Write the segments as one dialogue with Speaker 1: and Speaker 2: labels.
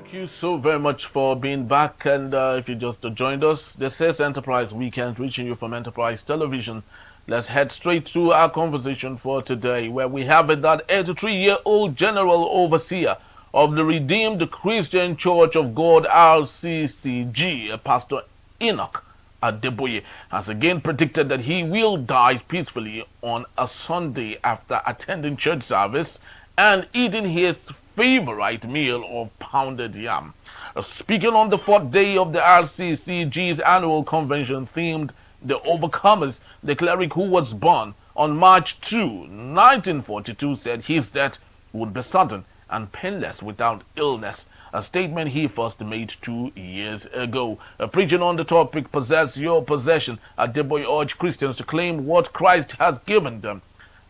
Speaker 1: Thank you so very much for being back. And if you just joined us, this is Enterprise Weekend, reaching you from Enterprise Television. Let's head straight to our conversation for today, where we have it that 83-year-old General Overseer of the Redeemed Christian Church of God, Rccg, Pastor Enoch Adeboye, has again predicted that he will die peacefully on a Sunday after attending church service and eating his favorite meal of pounded yam. Speaking on the fourth day of the RCCG's annual convention themed The Overcomers, the cleric who was born on March 1942, said his death would be sudden and painless without illness, a statement he first made 2 years ago. Preaching on the topic, Possess Your Possession, Adeboye urged Christians to claim what Christ has given them,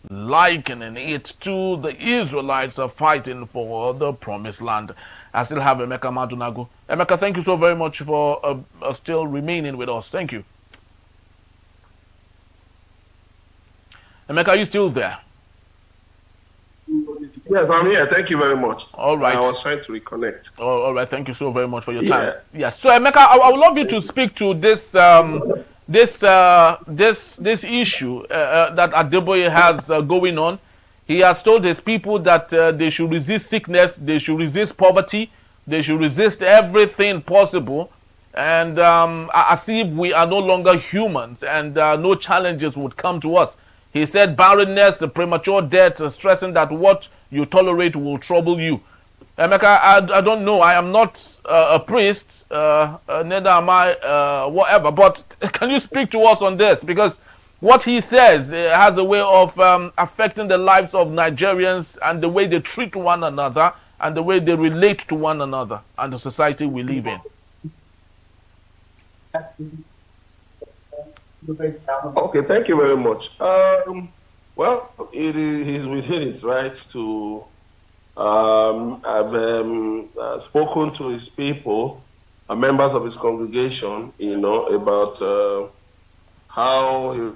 Speaker 1: likening it to the Israelites are fighting for the promised land. I still have Emeka Madunago. Emeka, thank you so very much for still remaining with us. Thank you. Emeka, are you still there?
Speaker 2: Yes, I'm here. Thank you very much.
Speaker 1: All right.
Speaker 2: I was trying to reconnect.
Speaker 1: All right. Thank you so very much for your time. Yes. So, Emeka, I would love you to speak to this this issue that Adeboye has going on. He has told his people that they should resist sickness, they should resist poverty, they should resist everything possible, and as if we are no longer humans and no challenges would come to us. He said barrenness, premature death, stressing that what you tolerate will trouble you. Emeka, I don't know. I am not a priest, neither am I whatever. But can you speak to us on this? Because what he says has a way of affecting the lives of Nigerians and the way they treat one another and the way they relate to one another and the society we live in.
Speaker 2: Okay, thank you very much. Well, he's within his rights to have spoken to his people, members of his congregation, about how he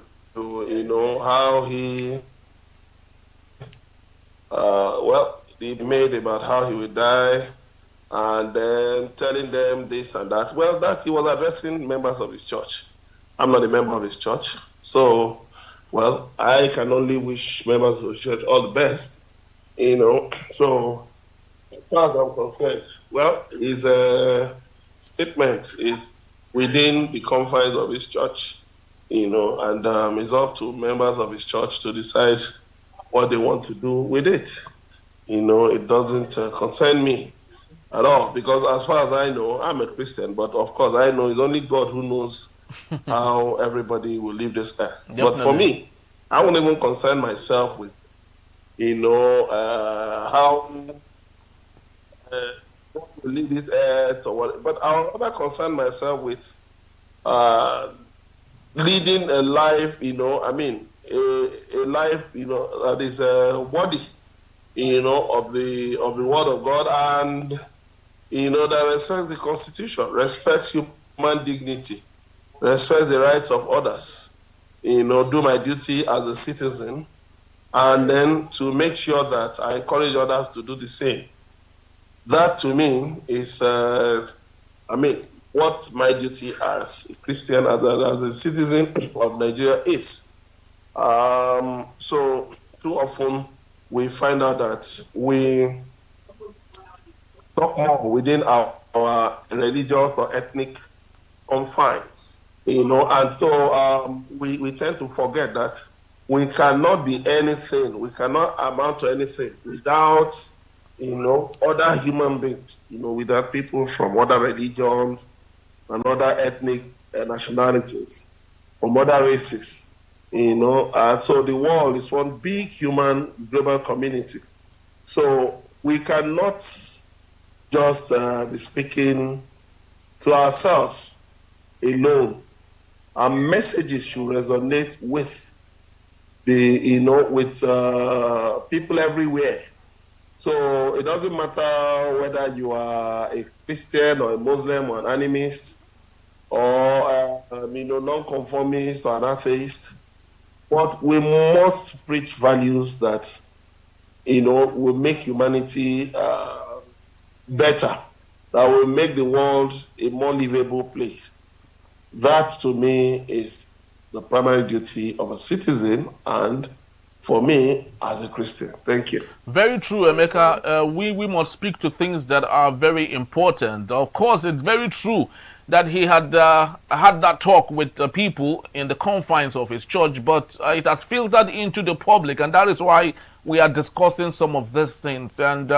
Speaker 2: made about how he would die, and then telling them this and that. Well, that he was addressing members of his church. I'm not a member of his church, so, well, I can only wish members of the church all the best, So, as far as I'm concerned, well, his statement is within the confines of his church, and it's up to members of his church to decide what they want to do with it. It doesn't concern me at all, because as far as I know, I'm a Christian, but of course I know it's only God who knows how everybody will leave this earth. Definitely. But for me, I won't even concern myself with, how will leave this earth or what. But I'll rather concern myself with leading a life, a life, that is worthy, of the Word of God, and that respects the Constitution, respects human dignity, respect the rights of others, do my duty as a citizen, and then to make sure that I encourage others to do the same. That to me is, what my duty as a Christian, as a citizen of Nigeria is. So too often we find out that we talk more within our religious or ethnic confines. And so we tend to forget that we cannot be anything, we cannot amount to anything without, other human beings, without people from other religions and other ethnic nationalities, from other races, so the world is one big human global community. So we cannot just be speaking to ourselves alone. Our messages should resonate with people everywhere. So it doesn't matter whether you are a Christian or a Muslim or an animist or non-conformist or an atheist. But we must preach values that will make humanity better. that will make the world a more livable place. That, to me, is the primary duty of a citizen and, for me, as a Christian. Thank you.
Speaker 1: Very true, Emeka. We must speak to things that are very important. Of course, it's very true that he had had that talk with people in the confines of his church, but it has filtered into the public, and that is why we are discussing some of these things. And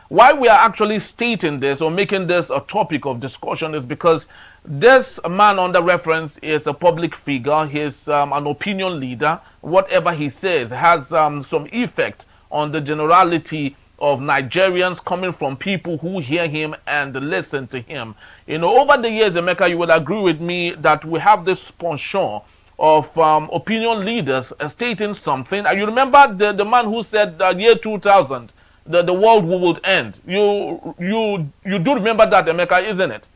Speaker 1: why we are actually stating this or making this a topic of discussion is because this man under reference is a public figure. He's an opinion leader. Whatever he says has some effect on the generality of Nigerians, coming from people who hear him and listen to him. You know, over the years, Emeka, you would agree with me that we have this penchant of opinion leaders stating something. You remember the man who said that year 2000, the world would end. You do remember that, Emeka, isn't it?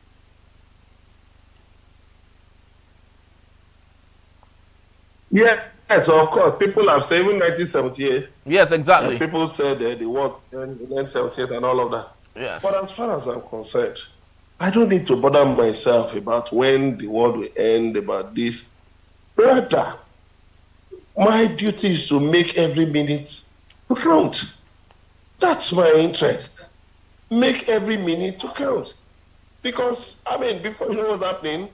Speaker 2: Yes, of course. People have said even 1978.
Speaker 1: Yes, exactly.
Speaker 2: People said the world in 1978 and all of that.
Speaker 1: Yes.
Speaker 2: But as far as I'm concerned, I don't need to bother myself about when the world will end, about this. Rather, my duty is to make every minute to count. That's my interest. Make every minute to count. Because, I mean, before you know what's happening,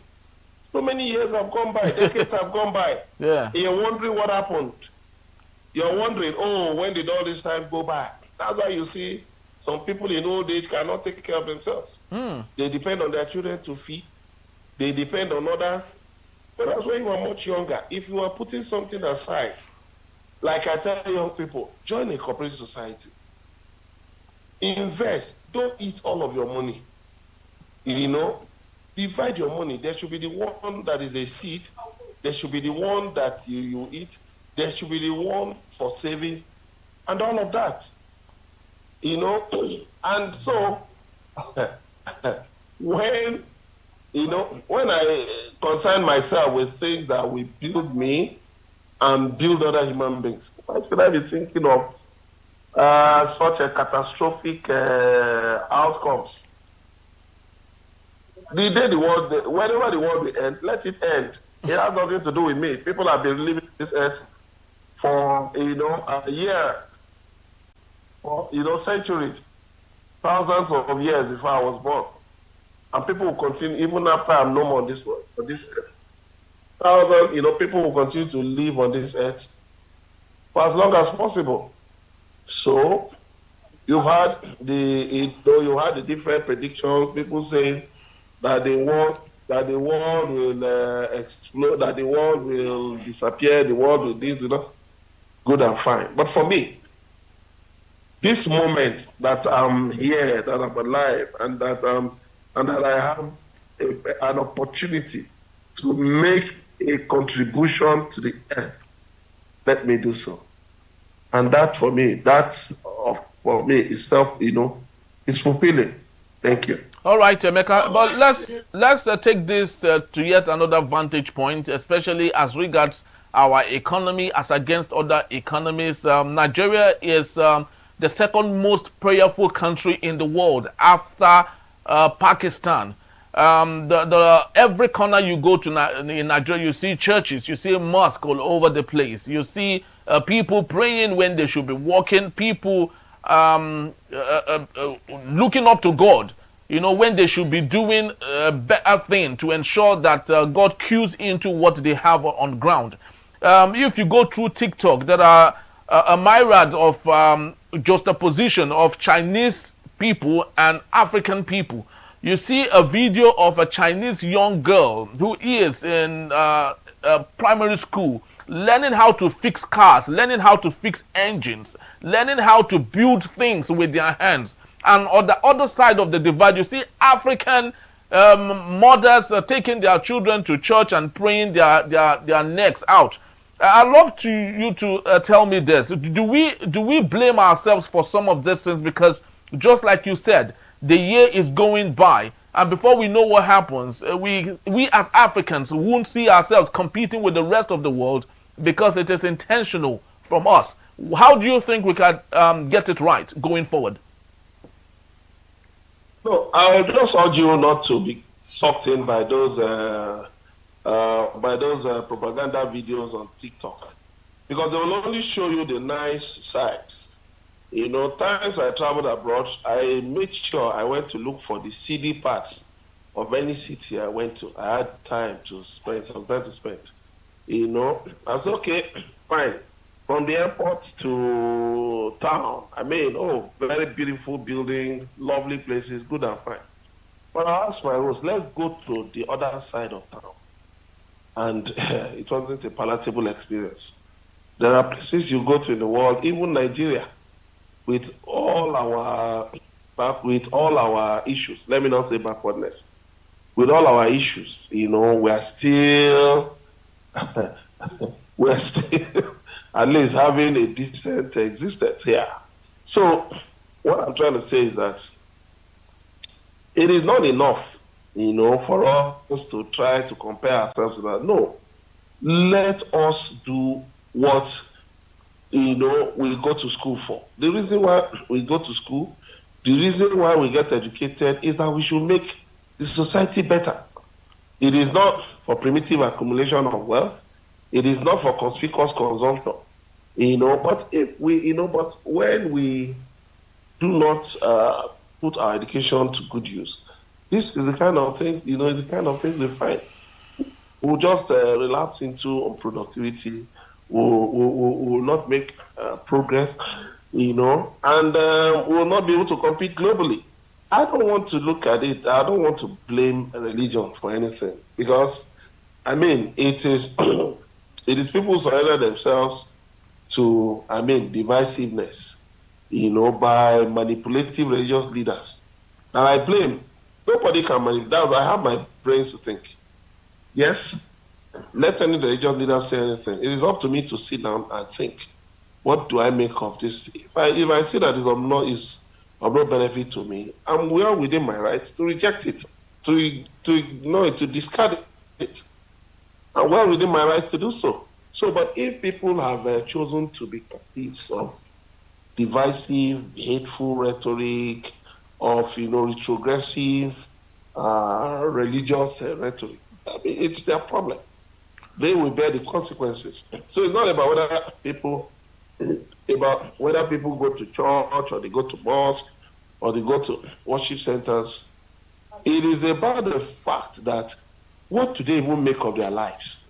Speaker 2: so many years have gone by, decades have gone by.
Speaker 1: Yeah.
Speaker 2: And you're wondering what happened. You're wondering, oh, when did all this time go by? That's why you see some people in old age cannot take care of themselves. They depend on their children to feed. They depend on others. Whereas when you are much younger, if you are putting something aside, like I tell young people, join a cooperative society. Invest. Don't eat all of your money. You know, divide your money. There should be the one that is a seed. There should be the one that you eat. There should be the one for saving and all of that. You know, and so when I concern myself with things that will build me and build other human beings, why should I be thinking of such a catastrophic outcomes? The day whenever the world will end, let it end. It has nothing to do with me. People have been living this earth for a year, or centuries, thousands of years before I was born, and people will continue even after I'm no more on this world, on this earth. People will continue to live on this earth for as long as possible. So you had the different predictions. People saying that the world will explode, that the world will disappear, the world will this, good and fine. But for me, this moment that I'm here, that I'm alive, and that I have an opportunity to make a contribution to the earth, let me do so. And that for me, itself, is fulfilling. Thank you.
Speaker 1: All right, Emeka, but let's take this to yet another vantage point, especially as regards our economy as against other economies. Nigeria is the second most prayerful country in the world after Pakistan. Every corner you go to in Nigeria, you see churches, you see mosques all over the place. You see people praying when they should be walking, people looking up to God, when they should be doing a better thing to ensure that God cues into what they have on ground. If you go through TikTok, there are a myriad of juxtaposition of Chinese people and African people. You see a video of a Chinese young girl who is in primary school, learning how to fix cars, learning how to fix engines, learning how to build things with their hands. And on the other side of the divide, you see African mothers taking their children to church and praying their necks out. I'd love you to tell me this. Do we blame ourselves for some of these things? Because just like you said, the year is going by, and before we know what happens, we as Africans won't see ourselves competing with the rest of the world because it is intentional from us. How do you think we can get it right going forward?
Speaker 2: No, I just urge you not to be sucked in by those propaganda videos on TikTok, because they will only show you the nice sides. Times I traveled abroad, I made sure I went to look for the seedy parts of any city I went to. I had time to spend, some time to spend. I was okay, fine. From the airport to town, I mean, oh, very beautiful building, lovely places, good and fine. But I asked my host, let's go to the other side of town. And it wasn't a palatable experience. There are places you go to in the world, even Nigeria, with all our issues. Let me not say backwardness. With all our issues, we're still we're still at least having a decent existence here. So what I'm trying to say is that it is not enough, for us to try to compare ourselves with that. No, let us do what we go to school for. The reason why we go to school, the reason why we get educated is that we should make the society better. It is not for primitive accumulation of wealth. It is not for conspicuous consumption. But but when we do not put our education to good use, this is the kind of things, the kind of things we find. We'll just relapse into unproductivity. We'll not make progress, and we'll not be able to compete globally. I don't want to look at it. I don't want to blame religion for anything, because, I mean, it is it is people who surrender themselves to, divisiveness, by manipulative religious leaders. And I blame. Nobody can manipulate. That's why I have my brains to think. Yes, let any religious leader say anything. It is up to me to sit down and think, what do I make of this? If I see that is of no benefit to me, I'm well within my rights to reject it, to ignore it, to discard it. I'm well within my rights to do so. But if people have chosen to be captives of divisive, hateful rhetoric, of retrogressive religious rhetoric, it's their problem. They will bear the consequences. So it's not about whether people go to church, or they go to mosque, or they go to worship centers. It is about the fact that, what do they even make of their lives?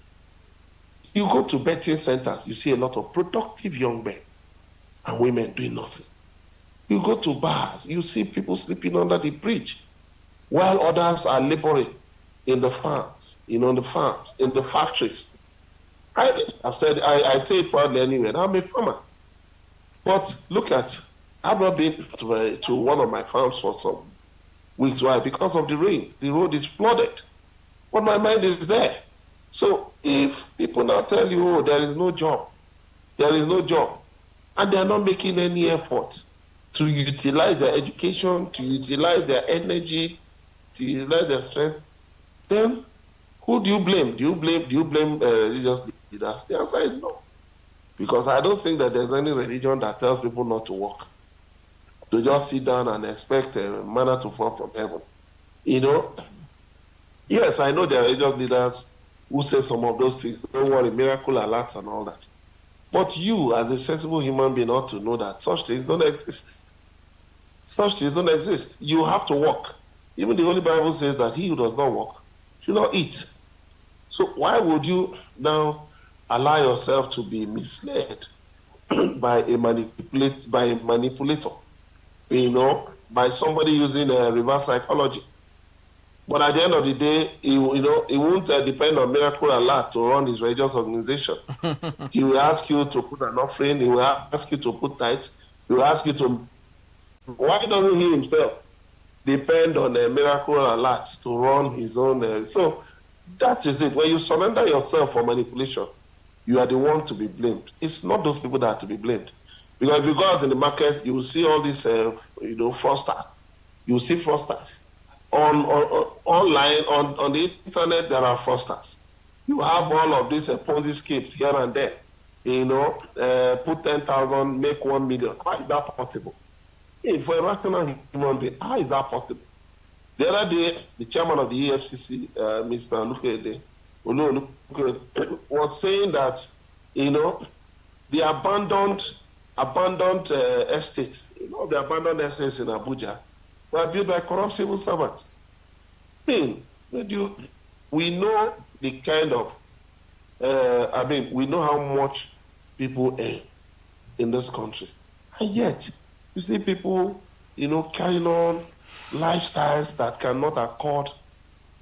Speaker 2: You go to betting centers, you see a lot of productive young men and women doing nothing. You go to bars, you see people sleeping under the bridge, while others are laboring in the farms, in the factories. I say it proudly anyway. I'm a farmer. But look I've not been to one of my farms for some weeks. Why? Because of the rain. The road is flooded. But my mind is there. So if people now tell you, oh, there is no job, and they are not making any effort to utilize their education, to utilize their energy, to utilize their strength, then who do you blame? Do you blame religious leaders? The answer is no. Because I don't think that there's any religion that tells people not to work, to just sit down and expect manna to fall from heaven. Yes, I know there are religious leaders who say some of those things. Don't worry, miracle alerts and all that. But you, as a sensible human being, ought to know that such things don't exist. Such things don't exist. You have to work. Even the Holy Bible says that he who does not work should not eat. So why would you now allow yourself to be misled by a manipulator, by somebody using reverse psychology? But at the end of the day, he won't depend on miracle alert to run his religious organization. He will ask you to put an offering. He will ask you to put tithes. He will ask you to. Why doesn't he himself depend on a miracle alert to run his own? So that is it. When you surrender yourself for manipulation, you are the one to be blamed. It's not those people that are to be blamed. Because if you go out in the markets, you will see all these, fraudsters. You will see fraudsters. Online, on the internet, there are fraudsters. You have all of these Ponzi schemes here and there. Put 10,000, make 1 million. How is that possible? For a rational human being, how is that possible? The other day, the chairman of the EFCC, Mr. Enoch Adeboye, was saying that, the abandoned estates, the abandoned estates in Abuja were built by corrupt civil servants. We know the kind of, we know how much people earn in this country. And yet, you see people, carrying on lifestyles that cannot accord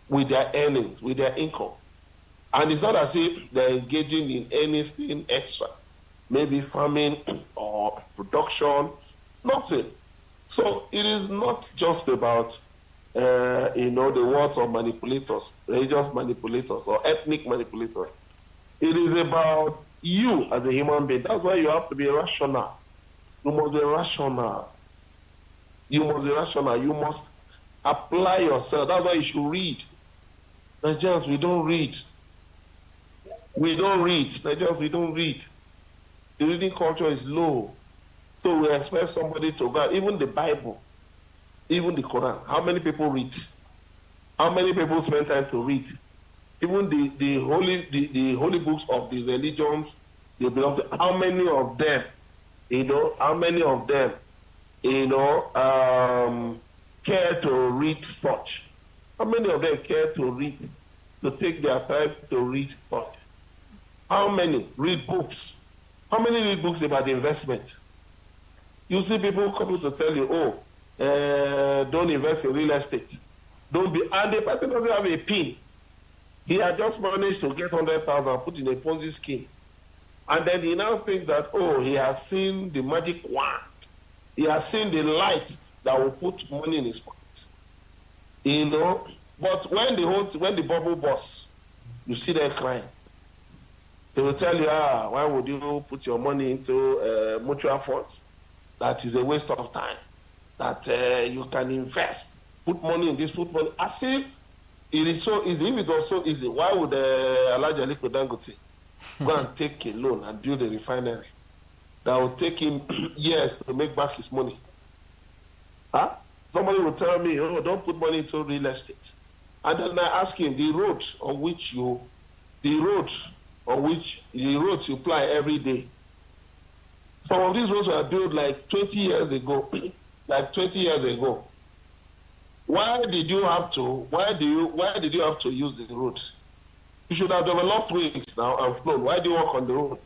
Speaker 2: with their earnings, with their income. And it's not as if they're engaging in anything extra, maybe farming or production, nothing. So it is not just about, the words of manipulators, religious manipulators or ethnic manipulators. It is about you as a human being. That's why you have to be rational. You must be rational. You must be rational. You must apply yourself. That's why you should read. Nigerians, we don't read. We don't read. Nigerians, we don't read. The reading culture is low. So we expect somebody to go, even the Bible, even the Quran. How many people read? How many people spend time to read? Even the holy books of the religions they belong to, how many of them, care to read such? How many of them care to read, to take their time to read such? How many read books? How many read books about investment? You see people coming to tell you, don't invest in real estate. Don't be, and the person doesn't have a pin. He had just managed to get 100,000 put in a Ponzi scheme. And then he now thinks that, he has seen the magic wand. He has seen the light that will put money in his pocket. But when the bubble bursts, you see them crying. They will tell you, why would you put your money into mutual funds? That is a waste of time. That you can invest, put money in this, put money. As if it is so easy. If it was so easy, why would Alhaji Aliko Dangote go and take a loan and build a refinery that will take him years to make back his money? Somebody will tell me, don't put money into real estate. And then I ask him, the roads you ply every day. Some of these roads were built like 20 years ago. Why did you have to use the road? You should have developed wings now and flown. Why do you walk on the road?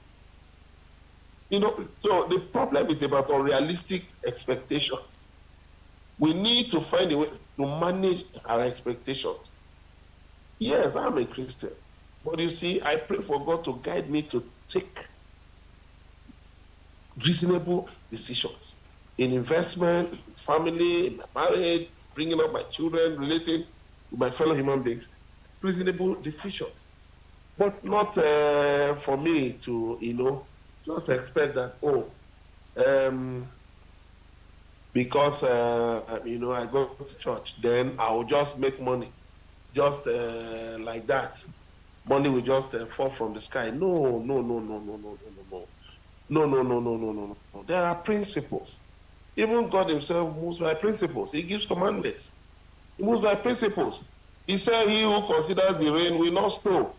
Speaker 2: So the problem is about unrealistic expectations. We need to find a way to manage our expectations. Yes, I'm a Christian. But you see, I pray for God to guide me to take reasonable decisions in investment, family, in my marriage, bringing up my children, relating with my fellow human beings. Reasonable decisions. But not for me to, just expect that, because, I go to church, then I will just make money. Just like that. Money will just fall from the sky. No. There are principles. Even God himself moves by principles. He gives commandments. He moves by principles. He said, he who considers the rain will not snow.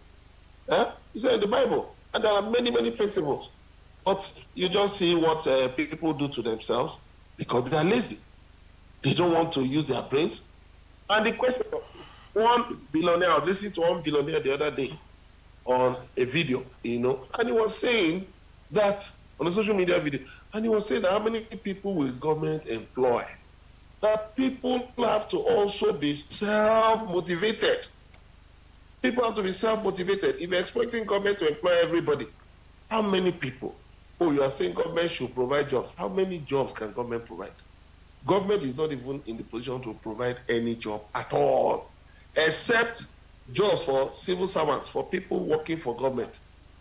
Speaker 2: He said in the Bible. And there are many, many principles. But you just see what people do to themselves because they are lazy. They don't want to use their brains. And the question of one billionaire, I was listening to one billionaire the other day on a video, and he was saying that, on a social media video, and he was saying that how many people will government employ? That people have to also be self-motivated. People have to be self-motivated. If you're expecting government to employ everybody, how many people? You are saying government should provide jobs. How many jobs can government provide? Government is not even in the position to provide any job at all, except jobs for civil servants, for people working for government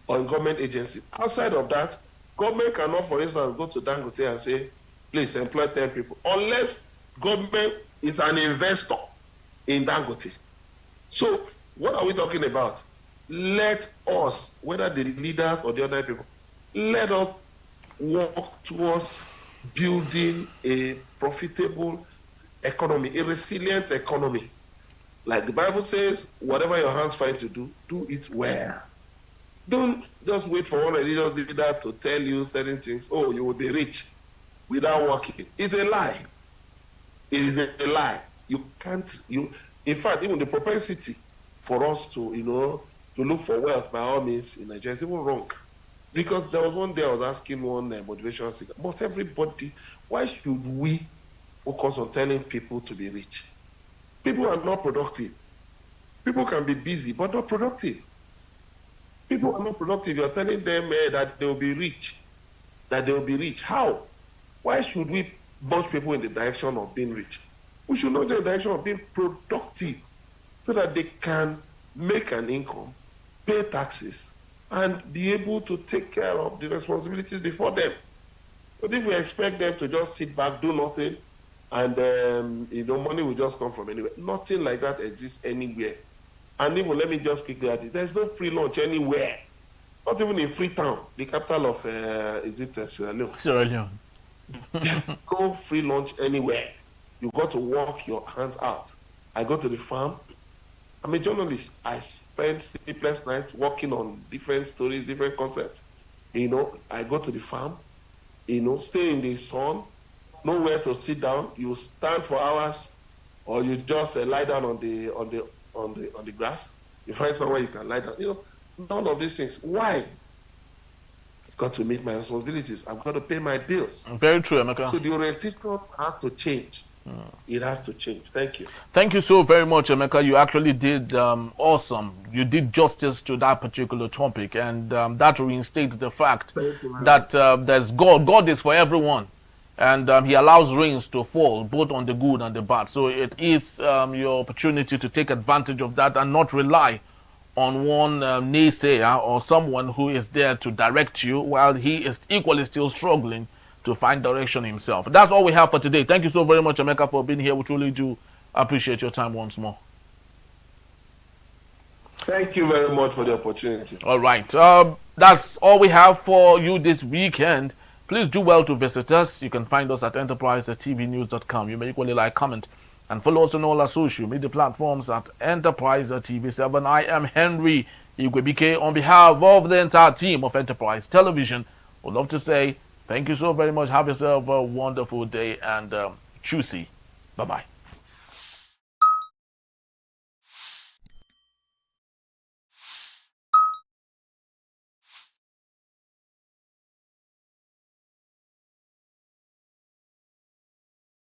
Speaker 2: or in government agencies. Outside of that, government cannot, for instance, go to Dangote and say, please employ 10 people, unless government is an investor in Dangote. So what are we talking about? Let us, whether the leaders or the other people, let us work towards building a profitable economy, a resilient economy. Like the Bible says, whatever your hands find to do, do it well. Don't just wait for one religious leader to tell you certain things. Oh, you will be rich without working. It's a lie. It is a lie. You can't. In fact, even the propensity for us to, to look for wealth by all means in Nigeria is even wrong. Because there was one day I was asking one motivational speaker, but everybody, why should we focus on telling people to be rich? People are not productive. People can be busy, but not productive. People are not productive. You're telling them that they will be rich. That they will be rich. How? Why should we push people in the direction of being rich? We should not go in the direction of being productive so that they can make an income, pay taxes, and be able to take care of the responsibilities before them. But if we expect them to just sit back, do nothing, and money will just come from anywhere, nothing like that exists anywhere. And even, let me just quickly add it, there's no free lunch anywhere. Not even in Freetown, the capital of, Sierra Leone?
Speaker 1: Sierra Leone.
Speaker 2: Go free lunch anywhere. You got to work your hands out. I go to the farm. I'm a journalist. I spend sleepless nights working on different stories, different concepts. I go to the farm, stay in the sun, nowhere to sit down. You stand for hours, or you just lie down on the grass. You find somewhere you can lie down. None of these things. Why? I've got to meet my responsibilities. I've got to pay my bills.
Speaker 1: Very true, Emeka.
Speaker 2: So the orientation has to change. It has to change. Thank you.
Speaker 1: Thank you so very much, Emeka. You actually did awesome. You did justice to that particular topic, and that reinstates the fact that there's God. God is for everyone, and He allows rains to fall both on the good and the bad. So it is your opportunity to take advantage of that and not rely on one naysayer or someone who is there to direct you while he is equally still struggling to find direction himself. That's all we have for today. Thank you so very much, Emeka, for being here. We truly do appreciate your time once more.
Speaker 2: Thank you very much for the opportunity.
Speaker 1: All right. That's all we have for you this weekend. Please do well to visit us. You can find us at enterprise.tvnews.com. You may equally like, comment, and follow us on all our social media platforms at Enterprise TV7. I am Henry Igwebike. On behalf of the entire team of Enterprise Television, would love to say thank you so very much. Have yourself a wonderful day and choosy. Bye-bye.